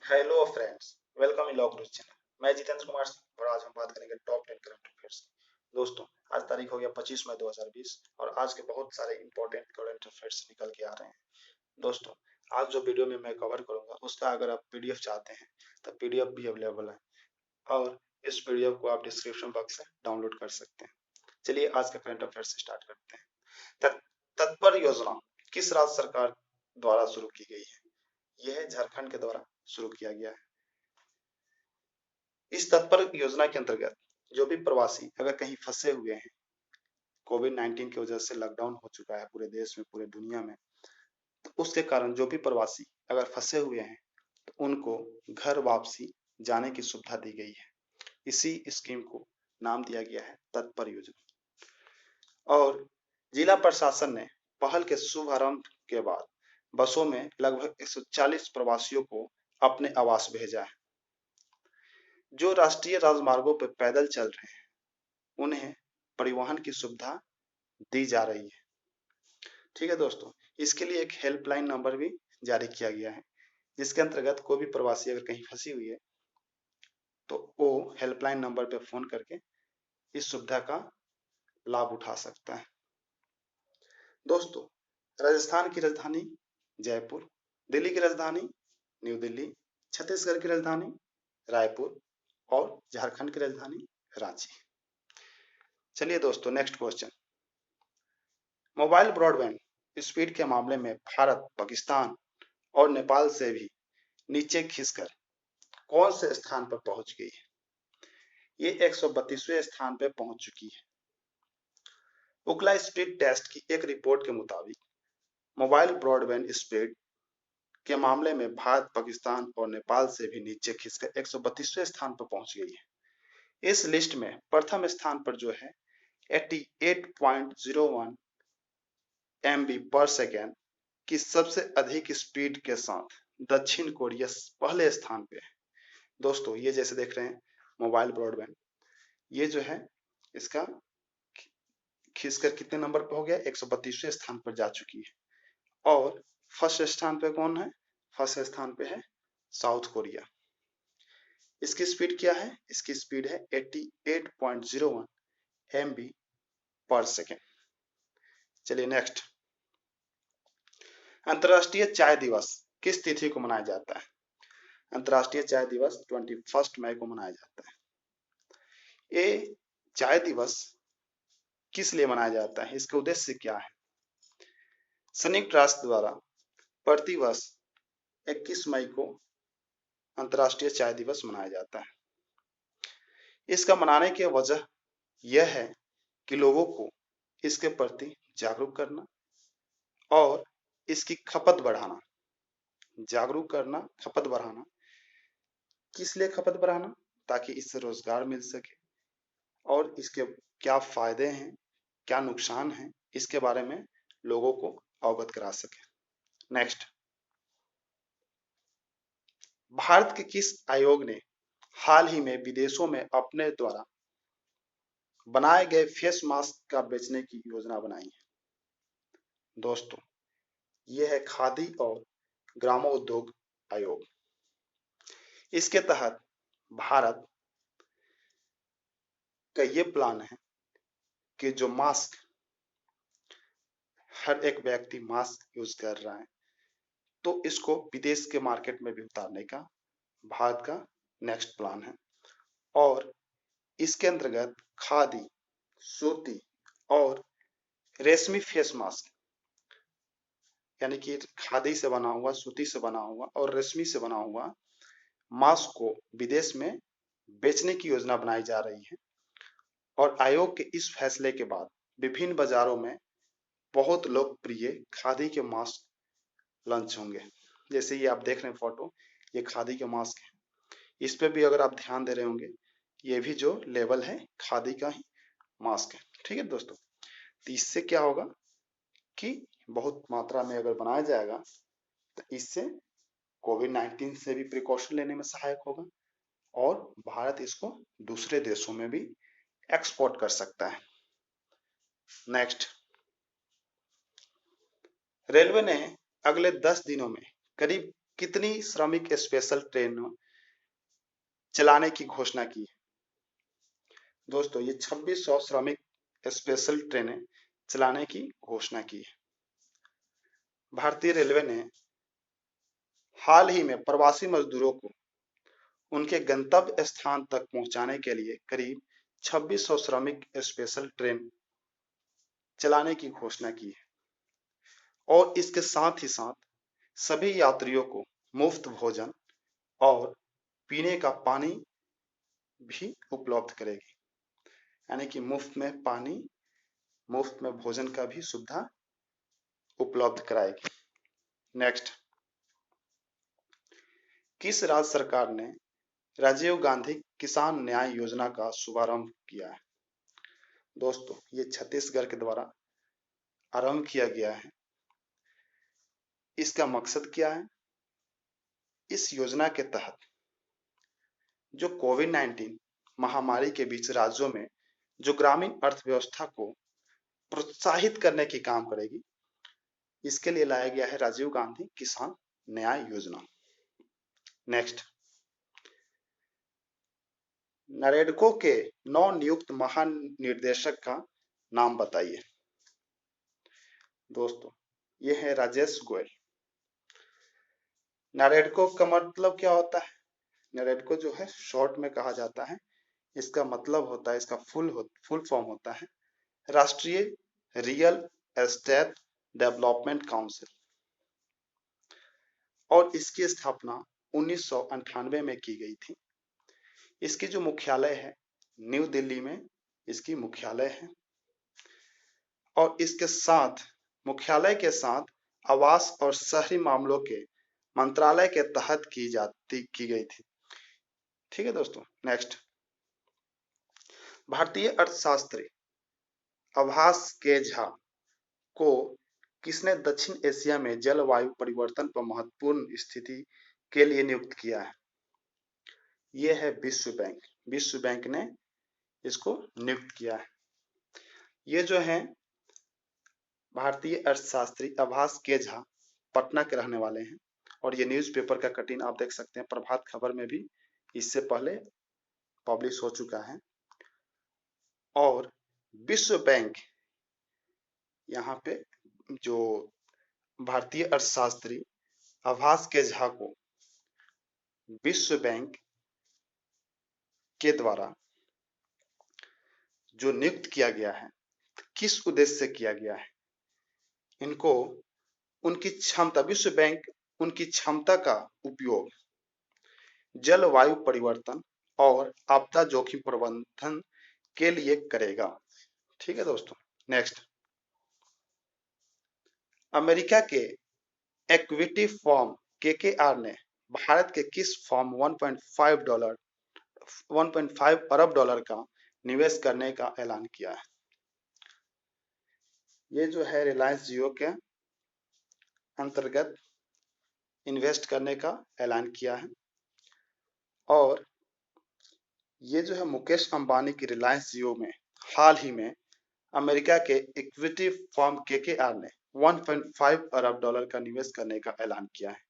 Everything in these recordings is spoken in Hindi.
Hello friends, welcome in law Guru channel. मैं जितेंद्र कुमार सिंह और आज हम बात करेंगे टॉप 10 करंट अफेयर्स की। दोस्तों, आज तारीख हो गया 25 मई 2020 और आज के बहुत सारे इंपॉर्टेंट करंट अफेयर्स निकल के आ रहे हैं। दोस्तों, आज जो वीडियो में मैं कवर करूंगा उसका अगर आप पीडीएफ चाहते हैं तो पीडीएफ भी अवेलेबल है और इस पीडीएफ को आप डिस्क्रिप्शन बॉक्स से डाउनलोड कर सकते हैं। चलिए आज का करंट अफेयर्स स्टार्ट करते हैं। तत्पर योजना किस राज्य सरकार द्वारा शुरू की गई है? यह झारखंड के द्वारा शुरू किया गया है। इस तत्पर योजना के अंतर्गत जो भी प्रवासी अगर कहीं फंसे हुए हैं, कोविड-19 की वजह से लॉकडाउन हो चुका है पूरे देश में, पूरे दुनिया में, तो उसके कारण जो भी प्रवासी अगर फंसे हुए हैं तो उनको घर वापसी जाने की सुविधा दी गई है। इसी स्कीम को नाम दिया गया है तत्पर योजना। और जिला प्रशासन ने पहल के शुभारंभ के बाद बसों में लगभग 140 प्रवासियों को अपने आवास भेजा है। जो राष्ट्रीय राजमार्गों पर पैदल चल रहे हैं उन्हें परिवहन की सुविधा दी जा रही है। ठीक है दोस्तों, इसके लिए एक हेल्पलाइन नंबर भी जारी किया गया है जिसके अंतर्गत कोई भी प्रवासी अगर कहीं फंसी हुई है तो वो हेल्पलाइन नंबर पे फोन करके इस सुविधा का लाभ उठा सकता है। दोस्तों, राजस्थान की राजधानी जयपुर, दिल्ली की राजधानी न्यू दिल्ली, छत्तीसगढ़ की राजधानी रायपुर और झारखंड की राजधानी रांची। चलिए दोस्तों, next question. Mobile broadband speed के मामले में भारत, पाकिस्तान और नेपाल से भी नीचे खिसकर कौन से स्थान पर पहुंच गई है? ये 132वें स्थान पर पहुंच चुकी है। उकला स्पीड टेस्ट की एक रिपोर्ट के मुताबिक मोबाइल ब्रॉडबैंड स्पीड के मामले में भारत, पाकिस्तान और नेपाल से भी नीचे खिसकर 132वें स्थान पर पहुंच गई है। इस लिस्ट में प्रथम स्थान पर जो है 88.01 MB पर सेकेंड की सबसे अधिक स्पीड के साथ दक्षिण कोरिया पहले स्थान पे है। दोस्तों, ये जैसे देख रहे हैं मोबाइल ब्रॉडबैंड, ये जो है इसका खिसकर कितने नंबर पर हो गया? 132वें स्थान पर जा चुकी है। और फर्स्ट स्थान पे कौन है? फर्स्ट स्थान पे है साउथ कोरिया। इसकी स्पीड क्या है? इसकी स्पीड है 88.01 MB पर सेकेंड। चलिए नेक्स्ट। अंतरराष्ट्रीय चाय दिवस किस तिथि को मनाया जाता है? अंतरराष्ट्रीय चाय दिवस 21 मई को मनाया जाता है। ये चाय दिवस किस लिए मनाया जाता है? इसका उद्देश्य क्या है? संयुक्त राष्ट्र द्वारा प्रतिवर्ष 21 मई को अंतरराष्ट्रीय चाय दिवस मनाया जाता है। इसका मनाने की वजह यह है कि लोगों को इसके प्रति जागरूक करना और इसकी खपत बढ़ाना। जागरूक करना, खपत बढ़ाना। किस लिए खपत बढ़ाना? ताकि इससे रोजगार मिल सके और इसके क्या फायदे हैं, क्या नुकसान है, इसके बारे में लोगों को अवगत करा सके। नेक्स्ट। भारत के किस आयोग ने हाल ही में विदेशों में अपने द्वारा बनाए गए फेस मास्क का बेचने की योजना बनाई है? दोस्तों, यह है खादी और ग्रामोद्योग आयोग। इसके तहत भारत का ये प्लान है कि जो मास्क, हर एक व्यक्ति मास्क यूज कर रहा है, तो इसको विदेश के मार्केट में भी उतारने का भारत का नेक्स्ट प्लान है। और इसके अंतर्गत खादी, सूती और रेशमी फेस मास्क, यानी कि खादी से बना हुआ, सूती से बना हुआ और रेशमी से बना हुआ मास्क को विदेश में बेचने की योजना बनाई जा रही है। और आयोग के इस फैसले के बाद विभिन्न बाजारों में बहुत लोकप्रिय खादी के मास्क लॉन्च होंगे। जैसे ये आप देख रहे हैं फोटो, ये खादी के मास्क है। इस पे भी अगर आप ध्यान दे रहे होंगे, ये भी जो लेबल है खादी का ही मास्क है। ठीक है दोस्तों, तो इससे क्या होगा कि बहुत मात्रा में अगर बनाया जाएगा तो इससे कोविड-19 से भी प्रिकॉशन लेने में सहायक होगा और भारत इसको दूसरे देशों में भी एक्सपोर्ट कर सकता है। नेक्स्ट। रेलवे ने अगले 10 दिनों में करीब कितनी श्रमिक स्पेशल ट्रेन चलाने की घोषणा की है? दोस्तों ये 2600 श्रमिक स्पेशल ट्रेनें चलाने की घोषणा की है। भारतीय रेलवे ने हाल ही में प्रवासी मजदूरों को उनके गंतव्य स्थान तक पहुंचाने के लिए करीब 2600 श्रमिक स्पेशल ट्रेन चलाने की घोषणा की है और इसके साथ ही साथ सभी यात्रियों को मुफ्त भोजन और पीने का पानी भी उपलब्ध करेगी, यानी कि मुफ्त में पानी, मुफ्त में भोजन का भी सुविधा उपलब्ध कराएगी। नेक्स्ट, किस राज्य सरकार ने राजीव गांधी किसान न्याय योजना का शुभारंभ किया है? दोस्तों ये छत्तीसगढ़ के द्वारा आरंभ किया गया है। इसका मकसद क्या है? इस योजना के तहत जो कोविड-19 महामारी के बीच राज्यों में जो ग्रामीण अर्थव्यवस्था को प्रोत्साहित करने की काम करेगी, इसके लिए लाया गया है राजीव गांधी किसान न्याय योजना। नेक्स्ट, नरेडको के नवनियुक्त महानिदेशक का नाम बताइए। दोस्तों ये है राजेश गोयल। नरेडको का मतलब क्या होता है? नरेडको जो है शॉर्ट में कहा जाता है, इसका मतलब होता है, इसका फुल फॉर्म होता है राष्ट्रीय रियल एस्टेट डेवलपमेंट काउंसिल और इसकी स्थापना 1998 में की गई थी। इसकी जो मुख्यालय है न्यू दिल्ली में इसकी मुख्यालय है और इसके साथ मुख्यालय के साथ आवास और शहरी मामलों के मंत्रालय के तहत की गई थी। ठीक है दोस्तों। नेक्स्ट, भारतीय अर्थशास्त्री आभास के झा को किसने दक्षिण एशिया में जलवायु परिवर्तन पर महत्वपूर्ण स्थिति के लिए नियुक्त किया है? यह है विश्व बैंक। विश्व बैंक ने इसको नियुक्त किया है। ये जो है भारतीय अर्थशास्त्री आभास के झा पटना के रहने वाले हैं और ये न्यूज़पेपर का कटिंग आप देख सकते हैं, प्रभात खबर में भी इससे पहले पब्लिश हो चुका है। और विश्व बैंक यहाँ पे जो भारतीय अर्थशास्त्री आभास के झा को विश्व बैंक के द्वारा जो नियुक्त किया गया है, किस उद्देश्य से किया गया है? इनको उनकी क्षमता, विश्व बैंक उनकी क्षमता का उपयोग जलवायु परिवर्तन और आपदा जोखिम प्रबंधन के लिए करेगा। ठीक है दोस्तों। नेक्स्ट, अमेरिका के इक्विटी फर्म केकेआर ने भारत के किस फर्म 1.5 अरब डॉलर का निवेश करने का ऐलान किया है? ये जो है रिलायंस जियो के अंतर्गत इन्वेस्ट करने का ऐलान किया है और ये जो है मुकेश अंबानी की रिलायंस जियो में हाल ही में अमेरिका के इक्विटी फर्म केकेआर ने 1.5 अरब डॉलर का निवेश करने का ऐलान किया है।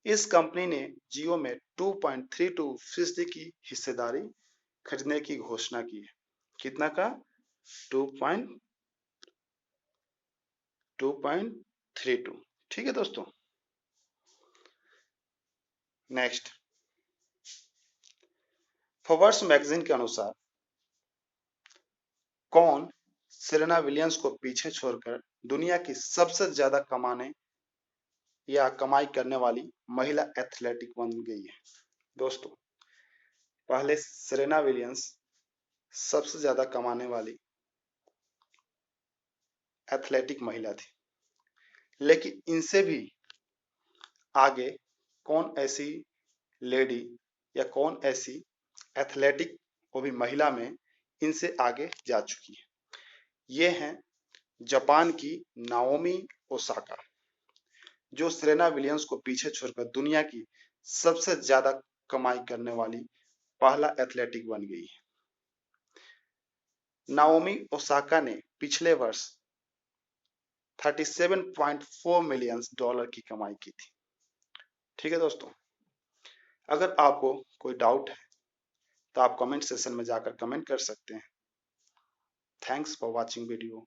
इस कंपनी ने जियो में 2.32% की हिस्सेदारी खरीदने की घोषणा की है। कितना का? 2.32। ठीक है दोस्तों। नेक्स्ट, फोर्ब्स मैगजीन के अनुसार कौन सेरेना विलियम्स को पीछे छोड़कर दुनिया की सबसे ज्यादा कमाई करने वाली महिला एथलेटिक बन गई है? दोस्तों पहले सेरेना विलियम्स सबसे ज्यादा कमाने वाली एथलेटिक महिला थी, लेकिन इनसे भी आगे कौन ऐसी लेडी या कौन ऐसी एथलेटिक, वो भी महिला में, इनसे आगे जा चुकी है? ये हैं जापान की नाओमी ओसाका, जो सेरेना विलियम्स को पीछे छोड़कर दुनिया की सबसे ज्यादा कमाई करने वाली पहला एथलेटिक बन गई है। नाओमी ओसाका ने पिछले वर्ष 37.4 मिलियन डॉलर की कमाई की थी। ठीक है दोस्तों, अगर आपको कोई डाउट है तो आप कमेंट सेशन में जाकर कमेंट कर सकते हैं। Thanks for watching video.